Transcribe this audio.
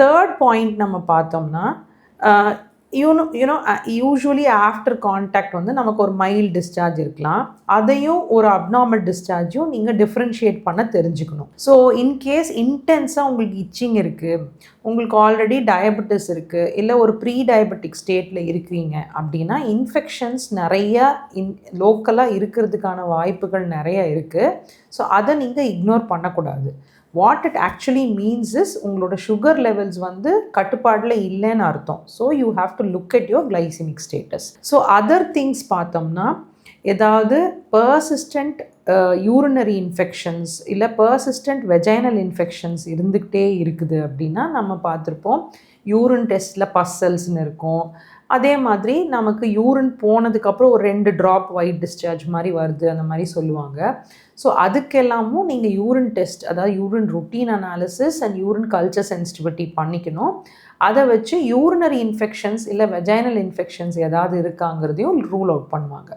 Third point நம்ம பார்த்தோம்னா usually after contact வந்து நமக்கு ஒரு மைல்டு டிஸ்சார்ஜ் இருக்கலாம். அதையும் ஒரு அப்நார்மல் டிஸ்சார்ஜும் நீங்கள் டிஃப்ரென்ஷியேட் பண்ண தெரிஞ்சுக்கணும். ஸோ இன்கேஸ் இன்டென்ஸாக உங்களுக்கு இச்சிங் இருக்குது, உங்களுக்கு ஆல்ரெடி டயபெட்டிஸ் இருக்குது, இல்லை ஒரு ப்ரீ டயபெட்டிக் ஸ்டேட்டில் இருக்கிறீங்க அப்படின்னா இன்ஃபெக்ஷன்ஸ் நிறையா லோக்கலாக இருக்கிறதுக்கான வாய்ப்புகள் நிறைய இருக்குது. ஸோ அதை நீங்கள் இக்னோர் பண்ணக்கூடாது. What it actually means is உங்களோட சுகர் லெவல்ஸ் வந்து கட்டுப்பாடில் இல்லைன்னு அர்த்தம். So you have to look at your glycaemic status. So other things பார்த்தோம்னா ஏதாவது பர்சிஸ்டன்ட் யூரினரி இன்ஃபெக்ஷன்ஸ் இல்லை பர்சிஸ்டன்ட் வெஜைனல் இன்ஃபெக்ஷன்ஸ் இருந்துக்கிட்டே இருக்குது அப்படின்னா நம்ம பார்த்துருப்போம் யூரின் டெஸ்ட்டில் பஸ்ஸல்ஸ்னு இருக்கும். அதே மாதிரி நமக்கு யூரின் போனதுக்கப்புறம் ஒரு 2 ட்ராப் ஒயிட் டிஸ்சார்ஜ் மாதிரி வருது அந்த மாதிரி சொல்லுவாங்க. ஸோ அதுக்கெல்லாமும் நீங்கள் யூரின் டெஸ்ட், அதாவது urine routine analysis and urine culture sensitivity பண்ணிக்கணும். அதை வச்சு யூரினரி இன்ஃபெக்ஷன்ஸ் இல்லை வெஜைனல் இன்ஃபெக்ஷன்ஸ் ஏதாவது இருக்காங்கிறதையும் ரூல் அவுட் பண்ணுவாங்க.